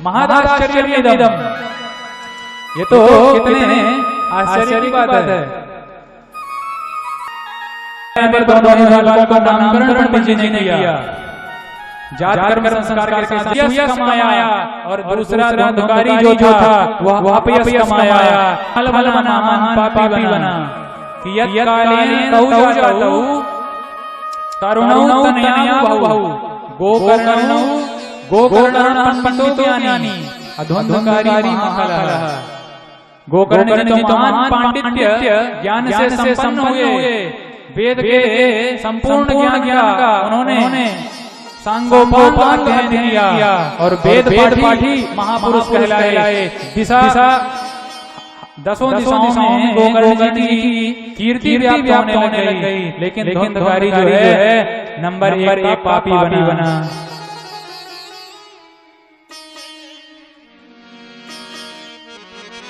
महदाश्चर्यमिदम्। ये तो कितने आश्चर्य की बात है। दोनों ही बालकों का नामकरण पंडित जी ने किया। जात कर्म संस्कार के साथ यश कमाया और दूसरा धंधुकारी जो था वह अपयश कमाया। फल बना महान पापी बना। कियत् कालेन तौ जातौ तरुणौ तनया बहु गोकर्णौ पंडितो ज्ञानी अधुंधकारी महाकलः। गोकर्ण ने तो महान पांडित्य ज्ञान से संपन्न हुए। वेद के संपूर्ण ज्ञान का उन्होंने सांगोपांग अध्ययन किया और वेद पाठी महापुरुष कहलाए। दिशा दसों दिशाओं में गोकर्ण जी की कीर्ति व्याप्त होने लग गई। लेकिन धुंधकारी जो है नंबर एक पापी बना।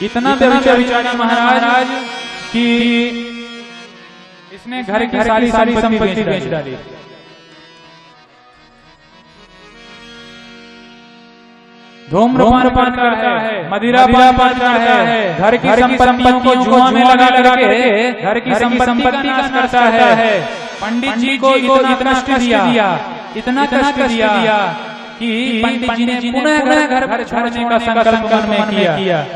इतना विचारी महाराज कि इसने घर की सारी संपत्ति बेच डाली। धूम्रपान करता है, मदिरा पान करता है, घर की संपत्तियों को जुआ में लगा करके घर की संपत्ति का नाश करता है। पंडित जी को इतना कष्ट दिया कि पंडित जी ने पुनः घर छोड़ने का संकल्प मन में किया।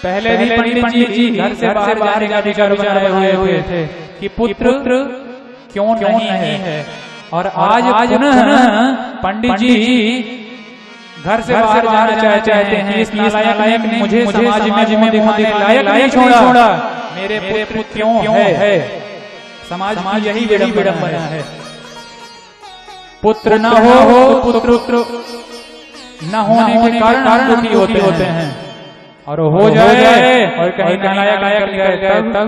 पहले भी पंडित जी घर से बाहर का विचार बनाए हुए थे कि पुत्र क्यों नहीं है। और आज पुनः पंडित जी घर से बाहर जाना चाहते हैं। इस नालायक ने मुझे समाज में लायक नहीं छोड़ा। मेरे पुत्र क्यों है। समाज की यही विडंबना है। पुत्र न हो पुत्र न होने के कारण दुखी होते हैं। और हो जाए और कहीं नालायक तब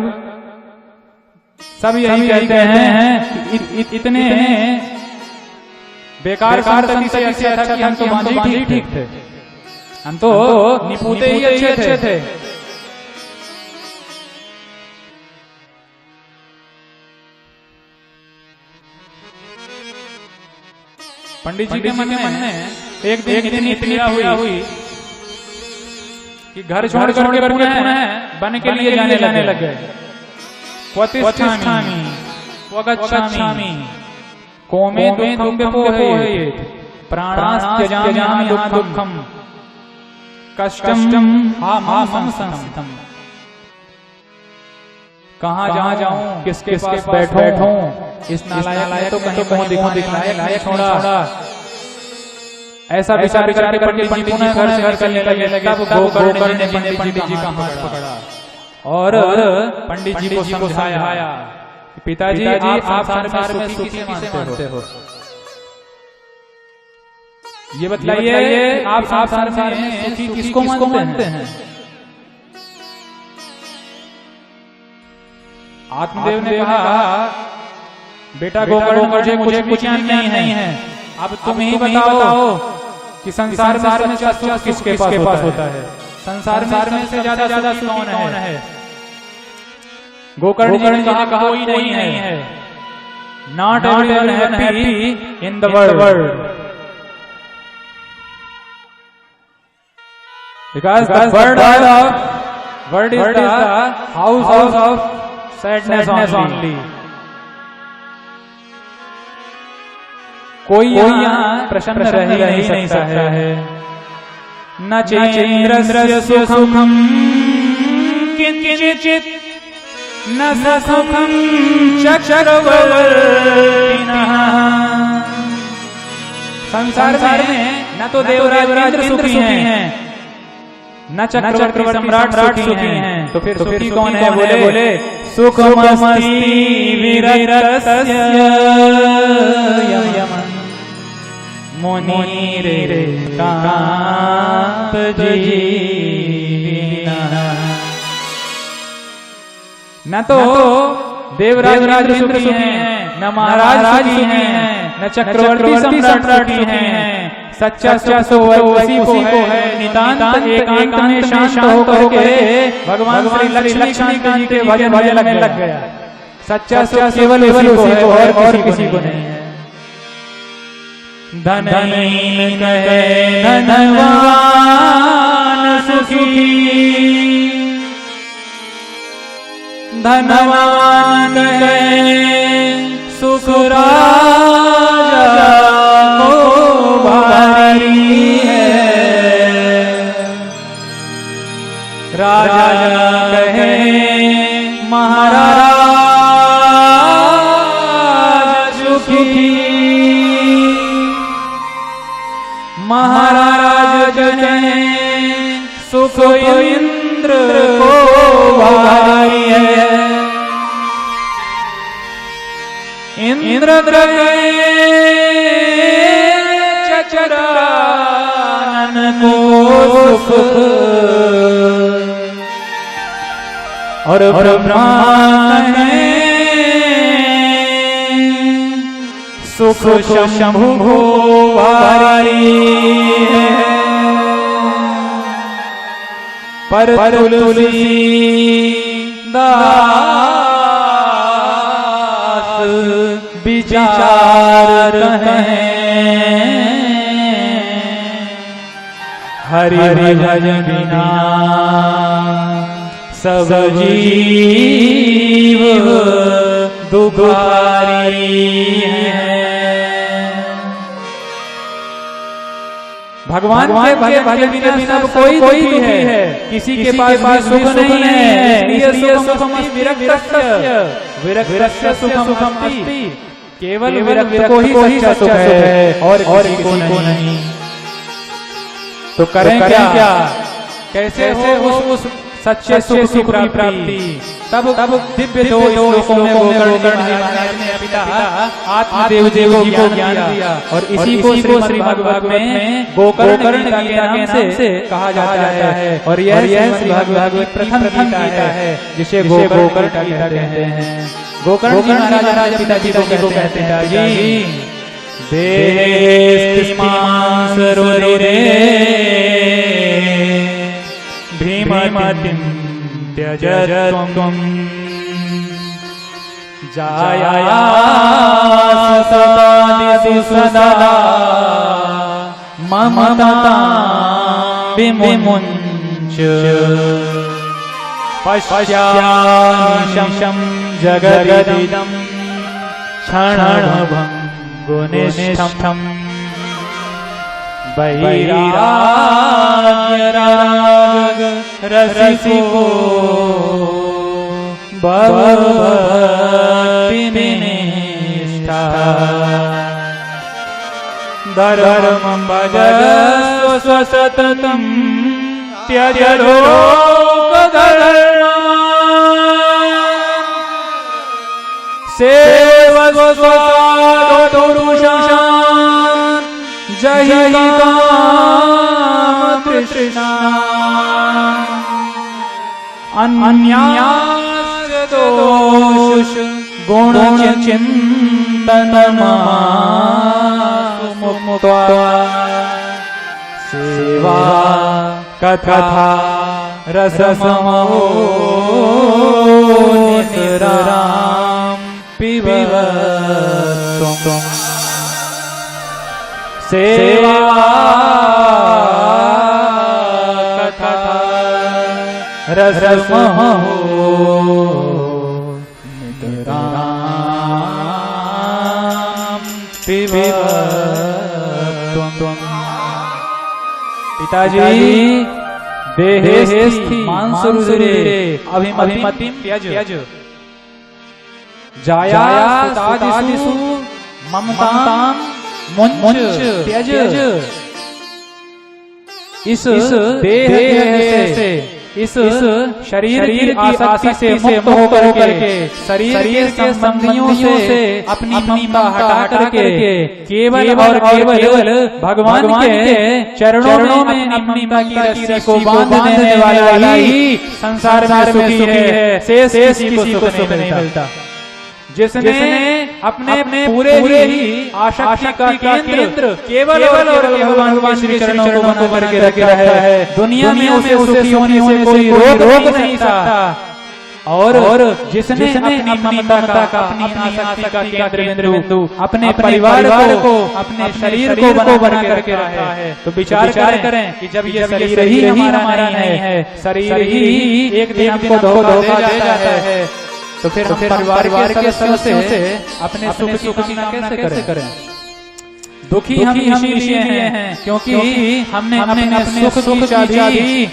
सब यही कहते हैं इतने बेकार संतति से अच्छा था कि हम तो बांझे ठीक थे, हम तो निपुते ही अच्छे थे। पंडित जी के मन में एक दिन इतनी हुई कि घर छोड़ के पुनः बन के लिए जाने लग गए। क्वतिष्ठामि क्वगच्छामि कोमे दुःखं प्राणास्त्यजामि दुःखं कष्टं हामं संस्थितम्। कहाँ जाऊं, किसके पास बैठूं। इस नालायक तो कहीं मुंह दिखलाए छोड़ा। ऐसा विचार के पंडित जी पुनः घर चलने लगे। तब गोकर्ण ने पंडित जी का हाथ पकड़ा और पंडित जी को समझाया, पिताजी आप संसार में सुखी किसे मानते हो। ये बताइए आप संसार में सुखी किसको मानते हैं। आत्मदेव ने कहा, बेटा गोकर्ण मुझे कुछ ज्ञान नहीं है। अब तुम ही बताओ कि संसार में सुख किसके पास होता है। संसार में से ज्यादा सुख कौन है। गोकर्ण ने कहा कोई नहीं है। Not everyone happy in the world because the world is the house of sadness only. कोई यहाँ प्रसन्न रह ही नहीं सकता है। न चेन्द्रस्य सुखम किंचित् न सुखम चक्रवर्तिनः। संसार में न तो देवराज इंद्र सुखी हैं, न चक्रवर्ती सम्राट सुखी हैं। तो फिर सुखी कौन है। बोले सुखमस्ति विरतस्य मुनिरे कांत जीविनः। न तो देवराज सुखी हैं, न महाराज सुखी हैं, न चक्रवर्ती सम्राट सुखी हैं। सच्चा सुख उसी को है नितांत एकांत में शांत होकर के भगवान श्री लक्ष्मी के भजन लग गया। सच्चा सुख केवल उसी को है और किसी को नहीं है। धनहीन कहे धनवान धनवान कहे सुख राजा को भारी है, राजा कहे महाराज सुखी, महाराज कहे सुख इंद्र को भारी है, इंद्र कहे चचरानन को सुख, और ब्रह्मा कहे सुख शंभु भारी है, पर तुलसी दास विचार कहें, हरि भजन बिना सब जीव दुखारी है। भगवान के भजन बिना सब कोई दुखी है, किसी के पास सुख नहीं है, इसलिए सुखम विरक्तस्य सुखम अस्ति, केवल विरक्त को ही सच्चा सुख है और किसी को नहीं। तो करें क्या, कैसे हो उस सच्चे सुख की प्राप्ति? तब दिव्य दो श्लोकों में गोकर्ण जी महाराज ने पिता आत्मदेव जी को ज्ञान दिया, और इसी को श्रीमद् भागवत में गोकर्ण गीता के नाम से कहा जाता है, और यह श्रीमद् भागवत प्रथम गीता है जिसे गोकर्ण गीता कहते हैं। गोकर्ण जी महाराज पिताजी को कहते हैं, जी देस्तिमां सरोरे भीमतिं त्यजत्वं जायासु सदा ममतां विमुञ्च, पश्यानिशं जगदिदं क्षणभङ्गुनिष्ठम्, वैराग्यराग रसिको भक्तिनिष्ठा, धर्मं भजस्व सततं त्यज लोकधर्मान्, सेवस्व साधुपुरुषान् जहि काम तृष्णा, अन्यास गुण चिंतनमासु मुक्त्वा, सेवा कथा रसमो नितरां पिबत्वम्, सेवा कथा रसमो नितरां पिबत्वम्। पिताजी देहेस्थि मांसरुधिरे अभिमतिं त्यज, जायासुतादिषु ममतां मुञ्च त्यज, इस देह से इस शरीर की आसक्ति से मुक्त होकर के शरीर के संबंधियों से अपनी ममता हटा करके केवल और केवल भगवान के चरणों में अपनी ममता की रस्सी को बांध देने वाला ही संसार में सुखी है, शेष किसी को सुख नहीं मिलता। जिसने अपने पूरे ही आसक्ति का केंद्र केवल और भगवान श्री चरणों को बंद करके रखा है, दुनिया में उसे सुखी होने से कोई रोक नहीं सकता। और जिसने अपनी ममता का अपनी आसक्ति का केंद्र बिंदु अपने परिवार को अपने शरीर को बना करके रखा है, तो विचार करें कि जब ये शरीर ही हमारा नहीं है, शरीर ही एक दिन हमको धोखा दे जाता है, तो फिर हम परिवार के सदस्यों से अपने सुख की कामना कैसे करें? दुखी हम इसीलिए हैं क्योंकि हमने अपने सुख की चाबी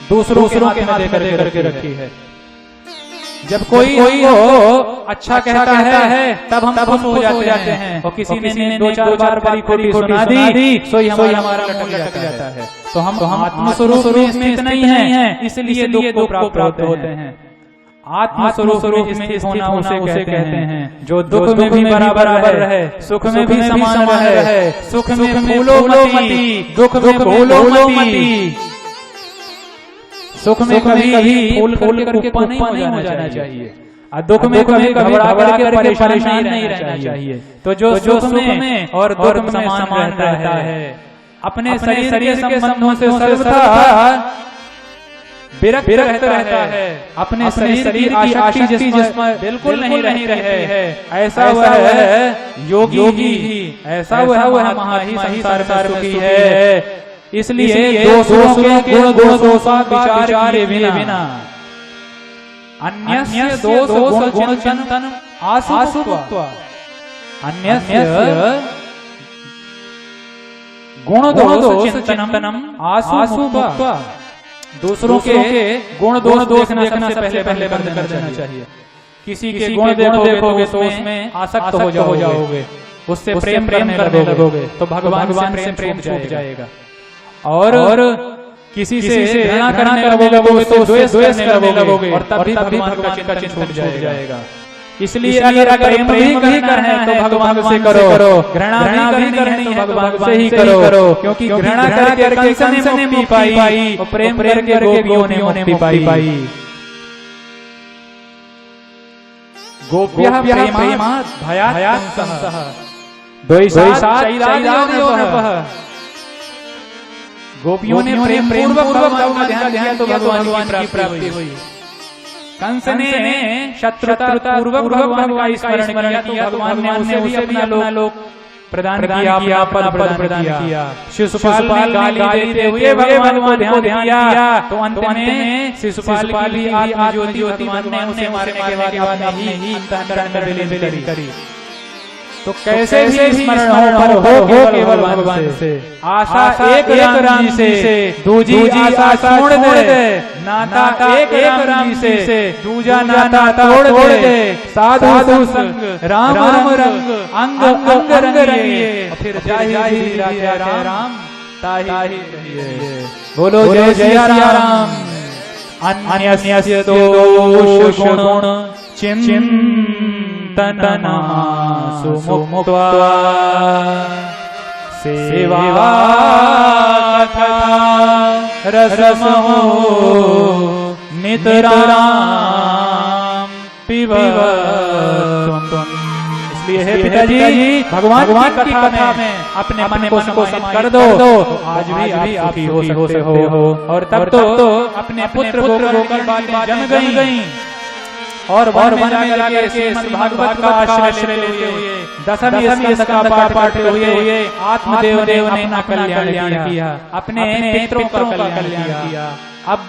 दूसरों के हाथ में करके रखी है। जब कोई हो अच्छा कहता है तब हम खुश हो जाते हैं, और किसी ने 2-4 बार खोटी सुना दी तो हमारा लटक जाता है। तो हम आत्मस्वरूप में इतना ही हैं, इसलिए दुख को प्राप्त होते हैं। आत्मस्वरूप में स्थित होना उसे कहते हैं जो दुख में भी बराबर है, सुख में भी समान है। सुख में फूलो मती, दुख में भूलो मती। सुख में कभी फूल करके ऊपर नहीं हो जाना चाहिए, और दुख में कभी घबरा करके परेशान नहीं रहना चाहिए। तो जो सुख में और दुख में समान रहता है, अपने शरीर के संबंधों से सर्वथा विरक्त रहता है, अपने शरीर की आसक्ति जिसमें बिल्कुल नहीं रहती है, ऐसा वह योगी, ऐसा वह महाही संसार सुखी है। इसलिए दूसरों के गुण दोषों का विचार किए बिना अन्यस्य दोष गुण चिंतन आसुत्व, अन्यस्य गुण दोष चिंतनम आसुत्व। दूसरों के गुण दोष देखना से पहले बंद कर देना चाहिए। किसी के गुण देखोगे तो उसमें आसक्त हो जाओगे, उससे प्रेम करने लगोगे तो भगवान से प्रेम छूट जाएगा। और किसी से घृणा करने लगोगे तो द्वेष करने लगोगे, और तभी भगवान का चिंतन छूट जाएगा। इसलिए अगर प्रेम भी करना है तो भगवान से करो, घृणा भी करनी है तो भगवान से ही करो, क्योंकि घृणा करके कंस ने मुक्ति पाई और प्रेम करके गोपियों ने मुक्ति पाई। गोप्यः प्रेमात् भयात् कंसः द्वैषात् चैलान्योनपः। गोपियों ने प्रेम पूर्वक भगवान का ध्यान दिया तो भगवान की प्राप्ति हुई। कंस ने शत्रुता पूर्वक भगवान का स्मरण किया तो भगवान ने उसे भी अपना लोक प्रदान किया, पद प्रदान किया। शिशुपाल ने गाली देते हुए भगवान को ध्यान दिया तो अंत में शिशुपाल की आत्मज्योति भगवान ने उसे मारने के बाद ही अंतःकरण में विलीन करी। तो कैसे भी स्मरण हो केवल भगवान से। आशा एक राम जी से, दूजी आशा छोड़ दे। नाता एक राम जी से, दूजा नाता तोड़ दे। साधु संग राम रंग, अंग अंग रंगिए, फिर जाहि राजा राम ताहि रहिए। बोलो जय जय राम। अन्यस्य दोष गुण चिंतनमा सुमुक्त्वा सेवा कथा रसमो नितराम पिबत्वम्। इसलिए हे पिताजी भगवान की कथा में अपने मन को समाहित कर दो, आज भी आप सुखी हो सकते हो। और तब तो अपने पुत्र गोकुल की बातें जम गई और वन में जाकर के भागवत का आश्रय लेते हुए दसवीं का पाठ पढ़ते हुए आत्मदेव ने अपना कल्याण किया, अपने पितरों का कल्याण किया। अब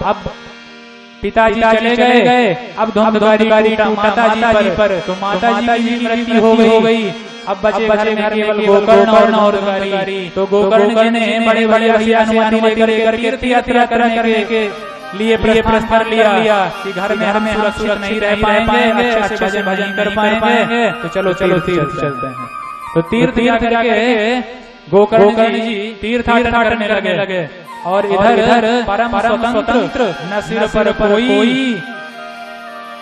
पिताजी चले गए, अब धुंधकारी माताजी पर, तो माताजी की मृत्यु हो गई। अब बचे घर में केवल गोकर्ण और धुंधकारी। तो गोकर्ण ने बड़े बड़े अनुमति लेकर तीर्थ यात्रा करने के लिए प्रस्थान लिया कि घर में हम सुरक्षित नहीं रह पाएंगे, अच्छे से भजन कर पाएंगे, तो चलो तीर्थ चलते हैं। तो तीर्थ यात्रा के गोकर्ण जी तीर्थाटन करने लगे और इधर परम स्वतंत्र, न सिर पर कोई।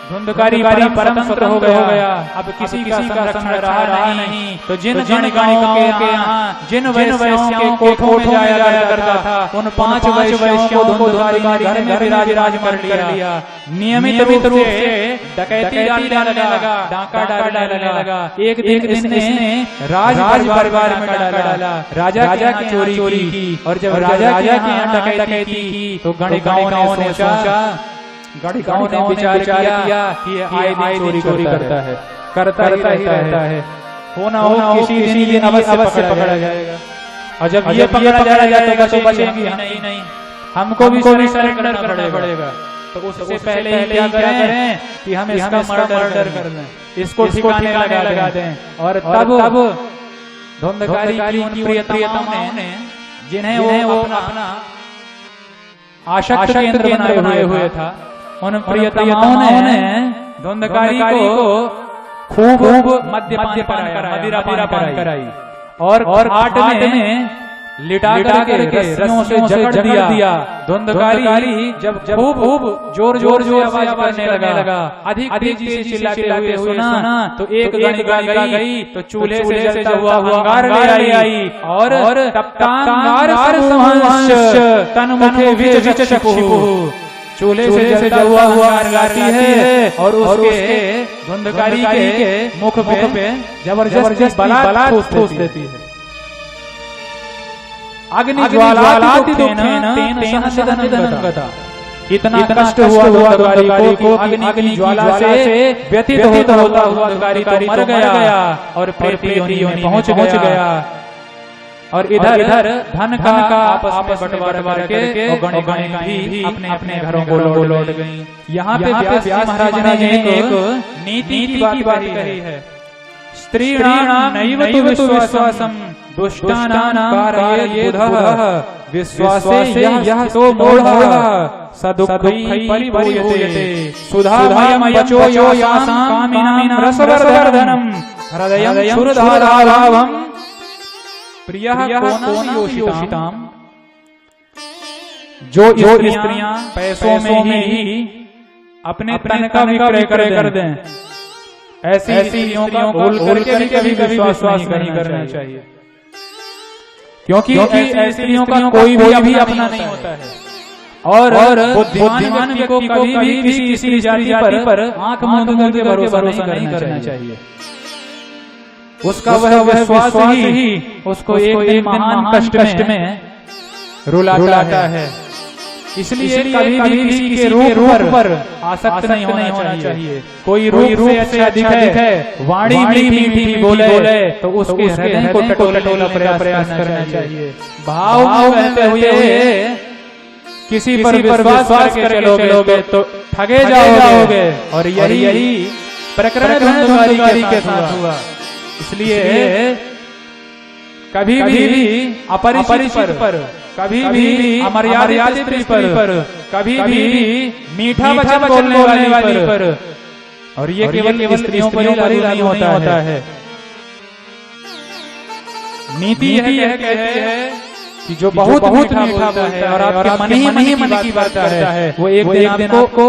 धुंधकारी परम स्वतंत्र हो गया, अब किसी का संरक्षण रहा नहीं। तो जिन गणिकाओं के यहाँ जिन वैश्यों के कोठों में जाया करता था, उन 5 वैश्यों को धुंधकारी घर में विराज कर लिया। नियमित रूप से डकैती डालने लगा, डाका डालने लगा। एक दिन इसने राज परिवार में डाका डाला, राजा की चोरी की। और जब राजा के यहाँ डकैती की तो गणिकाओं ने विचार किया कि आए दिन चोरी करता ही रहता है। होना किसी दिन अवश्य पकड़ा जाएगा, और जब ये पकड़ा जाएगा तो बचेंगे नहीं। हमको भी सरेंडर करना पड़ेगा। तो उससे पहले ही क्या करें कि हम इसका मर्डर कर दें, इसको ठिकाने लगा दें। और तब धुंधकारी की उन प्रियतमाओं ने जिन्हें वो अपना आशक्त केंद्र बनाए हुए था, उन प्रियतमाओं ने धुंधकारी को खूब मद्यपान कराई और घाट में लिटा करके रस्सियों से जकड़ दिया। धुंधकारी जब खूब जोर आवाज करने लगा, अधिक तेज चिल्लाते हुए सुना तो एक गण गई तो चूल्हे से जलता हुआ अंगार ले आई और तप्तांगार समहंस तन मुखे विच चक्षुः, चूल्हे से जलता हुआ अंगार लाती है और उसके धुंधकारी के मुख पे जबरदस्त बला ठोस देती है। अग्नि ज्वालाति दुखेन तेन सदनं गता, इतना कष्ट हुआ धुंधकारी को अग्नि ज्वाला से व्यथित होता हुआ धुंधकारी तो मर गया और प्रेत योनि में पहुंच गया। और इधर धन का आपस में बंटवारा करके और गणें भी अपने घरों को लौट गईं। यहाँ पे व्यास महाराज ने एक नीति की बात कही है, स्त्रीणाम नैव तु विश्वासम दुष्टानां कारयेत् बुधः, विश्वासे यः तो मूढ़ः सदुःखैः परिभूयते, सुधामयं वचो यासां कामिनां रसवर्धनम् हृदयं क्षुरधाराभावम् प्रियः कोन योषिताम्। जो स्त्रियां पैसों में ही अपने तन का विक्रय कर दें, ऐसी स्त्रियों का भूल करके भी कभी विश्वास नहीं करना चाहिए, क्योंकि ऐसी स्त्रियों का कोई भी अपना नहीं होता है। और बुद्धिमान व्यक्ति को कभी भी किसी जाति पर आंख मूंद करके भरोसा नहीं करना चाहिए। उसका वह विश्वास ही उसको एक दिन महान कष्ट में रुलाता है। इसलिए कभी भी किसी के रूप पर आसक्त नहीं होना चाहिए। कोई रूप से अच्छा दिखे, वाणी मीठी बोले तो उसके हृदय को टटोला प्रयास करना चाहिए। भाव कहते हुए किसी पर विश्वास करके चलोगे तो ठगे जाओगे। और यही प्रकरण धुंधकारी के साथ हुआ। इसलिए कभी भी अपरिचित पर, कभी भी अमर्यादित पर, कभी भी मीठा वचन बोलने वाली पर, और ये केवल स्त्रियों पर ही लागू नहीं होता है। नीति यही कहती है कि जो बहुत मीठा बोलता है और आपके मन ही मन की बात करता है, वो एक दिन आपको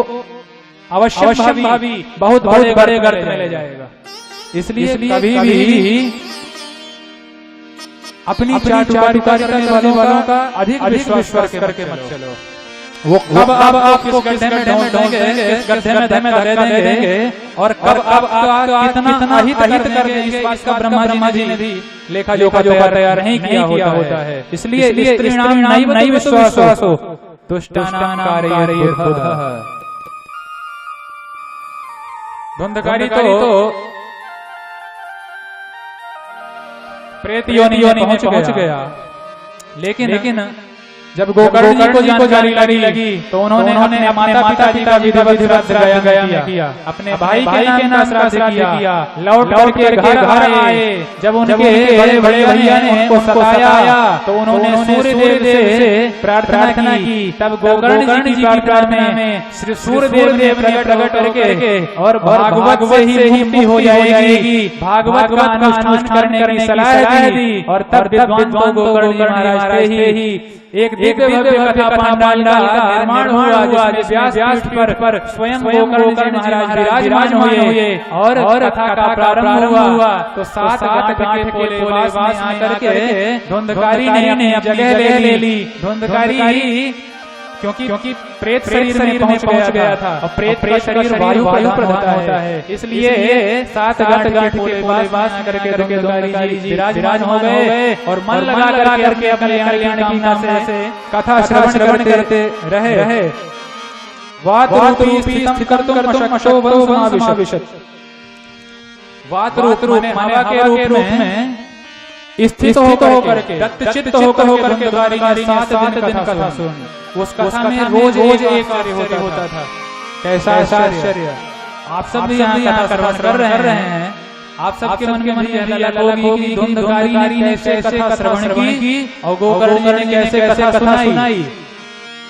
अवश्य भावी बहुत बड़े गर्त में ले जाएगा। इसलिए कभी भी अपनी चाटुकारी करने वालों का अधिक विश्वास करके मत चलो। वो कब आपको गड्ढे में ढोंगे, इस गड्ढे में धरे देंगे, और कब आपका कितना हित कर देंगे, इस बात का ब्रह्मा जी ने भी लेखा जोखा तैयार नहीं किया होता है। इसलिए स्त्रीणाम नैव विश्वासो दुष्टानां कारयेत् बुधः। धुंधकारी तो प्रेत योनि में पहुंच गया, लेकिन जब गोकर्ण जी को जानकारी लगी तो उन्होंने अपने माता पिता का विधिवत गायन किया, अपने भाई के नाम श्राद्ध किया, लौट करके घर आए। जब उनके बड़े भैया ने उनको सताया तो उन्होंने सूर्य देव से प्रार्थना की। तब गोकर्ण जी की प्रार्थना में श्री सूर्य देव ने प्रकट करके और भागवत से ही मुक्ति हो जाएगी, भागवत का अनुष्ठान करने की सलाह दी। और तब विद्वान गोकर्ण जी महाराज ही एक दिव्य कथा पांडाल का निर्माण हुआ, जिस व्यास पर स्वयं गोकर्ण जी महाराज विराजमान हुए और कथा का प्रारंभ हुआ। तो 7 गांठ के पोलेवास में आकर के धुंधकारी ने जगह ले ली। धुंधकारी क्योंकि प्रेत शरीर में पहुंच गया था, और प्रेत शरीर वायु प्रधान होता है। इसलिए 7 गांठ के पोलेवास करके धुंधकारी जी विराजमान हो गए और मन लगा करके अपने कल्याण की कामना से कथा श्रवण करते रहे। वात रूपी स्थितं अशो वंशमाविशत्। वात रूप माने हवा के रूप में स्थित होकर के दत्तचित्त होकर के द्वारिका 7 दिन कथा सुन। उस कथा में रोज एक कार्य होता था। कैसा आश्चर्य! आप सब भी यहाँ कथा श्रवण कर रहे हैं। आप सबके मन में झलक होगी कि धुंधकारी ने कैसे कथा श्रवण की और गोकर्ण ने कैसे कथा सुनाई।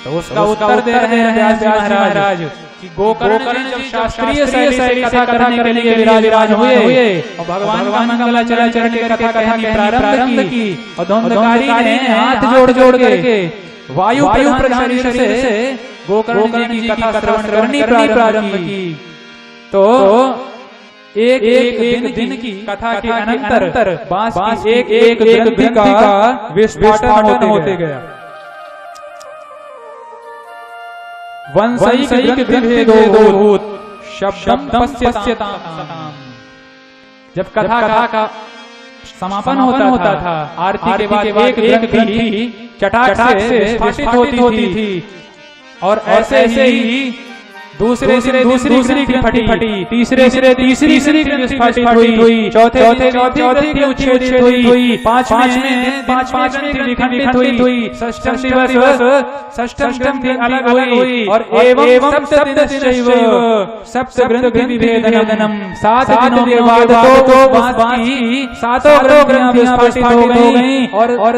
तो उसका उत्तर दे रहे हैं व्यास जी महाराज कि गोकर्ण जब शास्त्रीय शैली से कथा करने के लिए विराजमान हुए और भगवान का मंगलाचरण के कथा कहनी प्रारंभ की और धुंधकारी ने हाथ जोड़ के वायु प्रधान शरीर से गोकर्ण जी की कथा श्रवण करनी प्रारंभ की। तो एक दिन की कथा के अनंतर बांस की एक ग्रंथि का विस्फोटन होते गया। वंशैक ग्रंथिदोभूत शब्दं पश्यताम्। जब कथा का समापन होता था, आरती के बाद एक ग्रंथि चटाक से विस्फोटित होती थी और ऐसे ही दूसरी ग्रंथि फटी, तीसरी ग्रंथि फटी हुई, चौथी उच्छेदित हुई, पांचवें विखंडित हुई, षष्ठम ग्रंथि अलग हुई और एवं सप्त ग्रंथि विभेदनम। 7 दिनों के बाद तो बांस की 7 ग्रंथियां विस्फोटित हो गईं और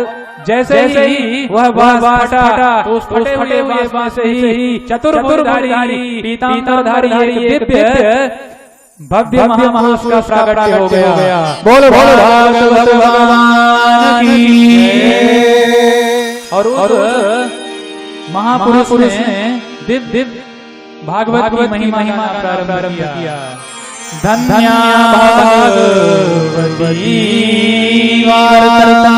जैसे ही वह बांस फटा तो उस फटे हुए बांस से ही चतुर्भुजधारी पीतांबरधारी दिव्य भव्य महापुरुष का प्राकट्य हो गया। बोलो भागवत भगवान की। और महापुरुष ने दिव्य भागवत की महिमा प्रारंभ किया। धन्या भागवती वार्ता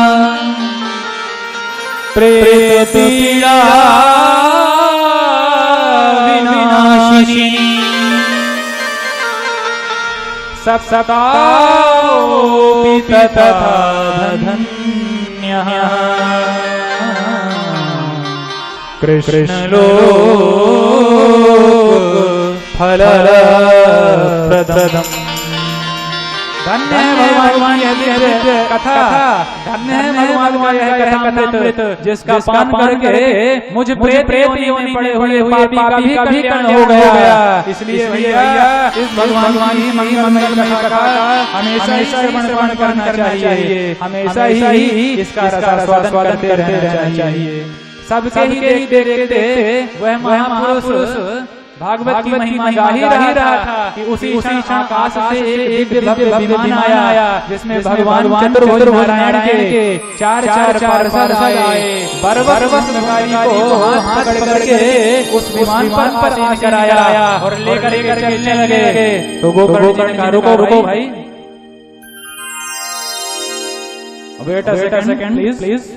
प्रेत पीड़ा विनाशिनी सप्ताओपि तथा धन्यः कृष्णलोक फलप्रदम्। धन्य है भगवान यह कथा, धन्य है भगवान यह कथामृत जिसका पान करके मुझ प्रेत योनि पड़े हुए पापी का भी कल्याण हो गया। इसलिए भैया इस भगवान की महिमा कथा हमेशा श्रवण करना चाहिए, हमेशा ही इसका रसास्वादन करते रहना चाहिए। सबके ही देखते वह महापुरुष भागवत की महिमा गा ही रहा था कि उसी आकाश से एक दिव्य विमान आया जिसमें भगवान चतुर्भुज नारायण के चार पार्षद आए। बरबस भिखारी को हाथ पकड़ के उस विमान पर आसीन कराया और लेकर चलने लगे। तो गोकर्ण का रुको भाई, वेट अ सेकंड प्लीज।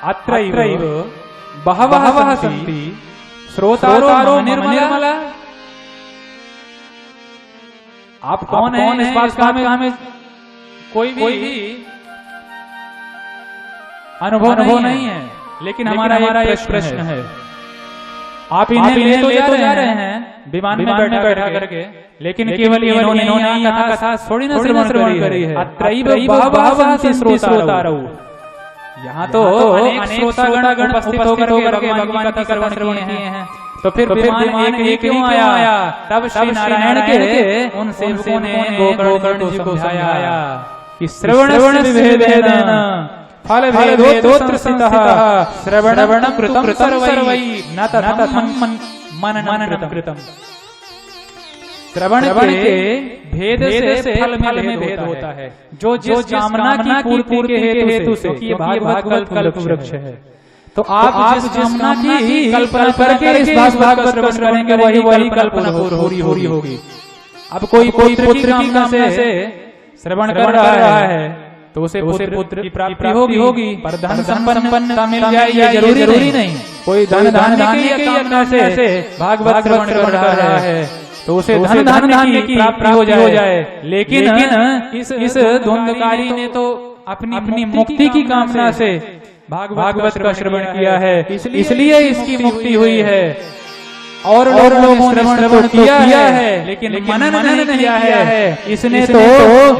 अत्रैव बहवः सन्ति श्रोतारो निर्मला। आप कौन है इस बात का हमें कोई भी अनुभव नहीं है, लेकिन हमारा एक प्रश्न है। आप इन्हें ले तो जा रहे हैं विमान में बैठा करके, लेकिन केवल इन्होंने कथा थोड़ी ना श्रवण करी है। अत्रैव बहवः सन्ति श्रोतारो, यहाँ तो अनेक श्रोतागण उपस्थित होकर के भगवान की कथा श्रवण किए हैं। तो फिर विमान एक क्यों आया? तब श्री नारायण के उन सेवकों ने गोकर्ण जी को समझाया कि श्रवण विभेदेन फल भेदोत्र सितः श्रवणं कृतं सर्वै न तथं मननं कृतं। श्रवण के भेद से फल में भेद होता है, जो जिस कामना की पूर्ति के हेतु से, क्योंकि भागवत कल्प वृक्ष है। तो आप जिस कामना की कल्पना करके इस भागवत श्रवण करेंगे वही कल्पना पूरी होगी। अब कोई पुत्र की कामना से श्रवण कर रहा है तो उसे पुत्र की प्राप्ति होगी, पर धन संपन्नता मिल जाए ये जरूरी नहीं। कोई धन धान्य की कामना से भागवत श्रवण कर रहा है तो उसे धन धान्य की प्राप्ति हो जाए, लेकिन इस धुंधकारी ने तो अपनी मुक्ति की कामना से भागवत का श्रवण किया है, इसलिए इसकी मुक्ति हुई है। और लोगों ने श्रवण तो किया है लेकिन मनन नहीं किया है। इसने तो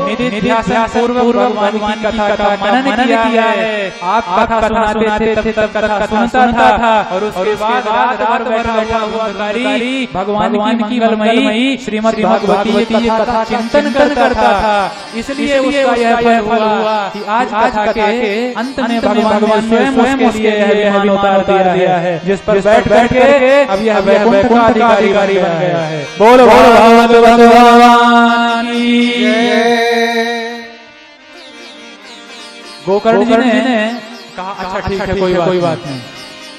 निधिध्यासन पूर्वक भगवान की कथा का मनन किया है। आप कथा सुनाते थे तब कथा सुनता था और उसके बाद रात भर बैठा हुआ भिखारी भगवान की मंगलमयी श्रीमद् भागवती की कथा चिंतन करता था। इसलिए उसका यह फल हुआ कि आज कथा के अंत में भगवान स्वयं उसके लिए यह विमान उतार दिया है, जिस पर बैठ के अब यह वैकुंठ का अधिकारी बन गया है। बोलो भगवत भगवान की जय। गोकर्ण जी ने कहा अच्छा ठीक है कोई बात नहीं,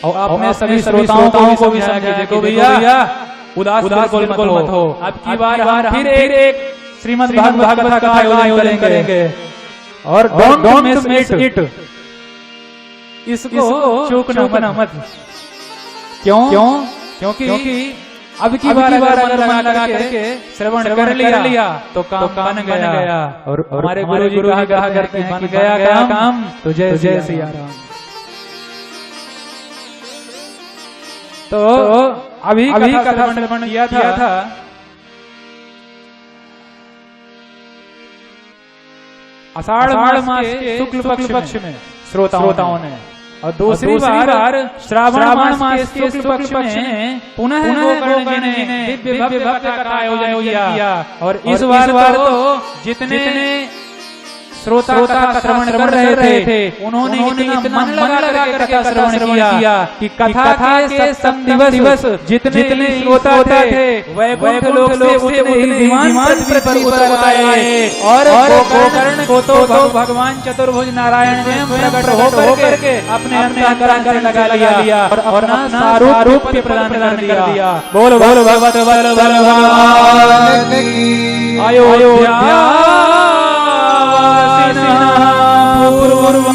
और अपने सभी श्रोताओं को भी समझा देखो भैया उदास बिल्कुल मत हो। अब की बार फिर एक श्रीमद् भागवत का आयोजन करेंगे और डोंट मिस इट, इसको चूकना मत। क्योंकि अब की बार अगर मन लगा के श्रवण कर लिया तो काम बन गया। और हमारे गुरु जी कहा करते हैं बन गया काम तो जय जय सिया राम। तो अभी कथा श्रवण किया था। आषाढ़ मास के शुक्ल पक्ष में श्रोताओं ने, और दूसरी बार श्रावण मास के शुक्ल पक्ष में पुनः गोकर्ण जी ने दिव्य भव्य कथा का आयोजन किया। और इस बार तो जितने श्रोता कथा श्रवण कर रहे थे उन्होंने इतना मन लगा कर कथा श्रवण किया कि कथा के सब दिवस जितने श्रोता थे वैकुंठ लोक से उतने ही विमान पर उतर आए। और गोकर्ण को तो भगवान चतुर्भुज नारायण ने प्रकट होकर के अपने अंतःकरण कर लगा लिया और अपना सारूप्य प्रदान कर दिया। बोलो भगवत भगवान की अयोध्या पूर्व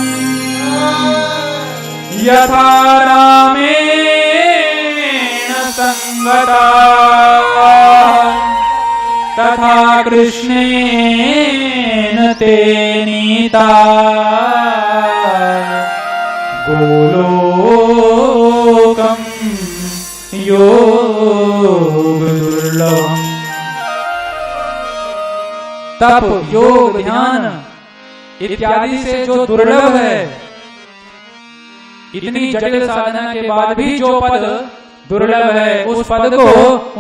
यथा रामेण संगता तथा कृष्णेन ते नीता गोलोकं योग दुर्लभम्। तप योग ध्यान इत्यादि से जो दुर्लभ है, इतनी जटिल साधना के बाद भी जो पद दुर्लभ है उस पद को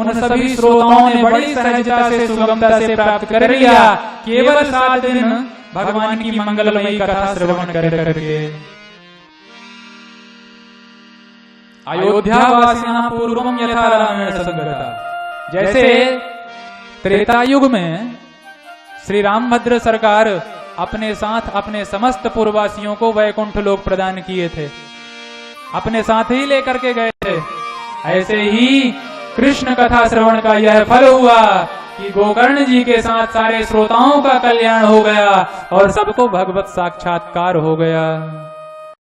उन सभी श्रोताओं ने बड़ी सहजता से सुगमता से प्राप्त कर लिया केवल 7 दिन भगवान की मंगलमयी कथा श्रवण करके। अयोध्यावासिनः पूर्वं यथा रामेण संगता, जैसे त्रेता युग में श्री रामभद्र सरकार अपने साथ अपने समस्त पूर्ववासियों को वैकुंठ लोक प्रदान किए थे, अपने साथ ही लेकर के गए थे, ऐसे ही कृष्ण कथा श्रवण का यह फल हुआ कि गोकर्ण जी के साथ सारे श्रोताओं का कल्याण हो गया और सबको भगवत साक्षात्कार हो गया।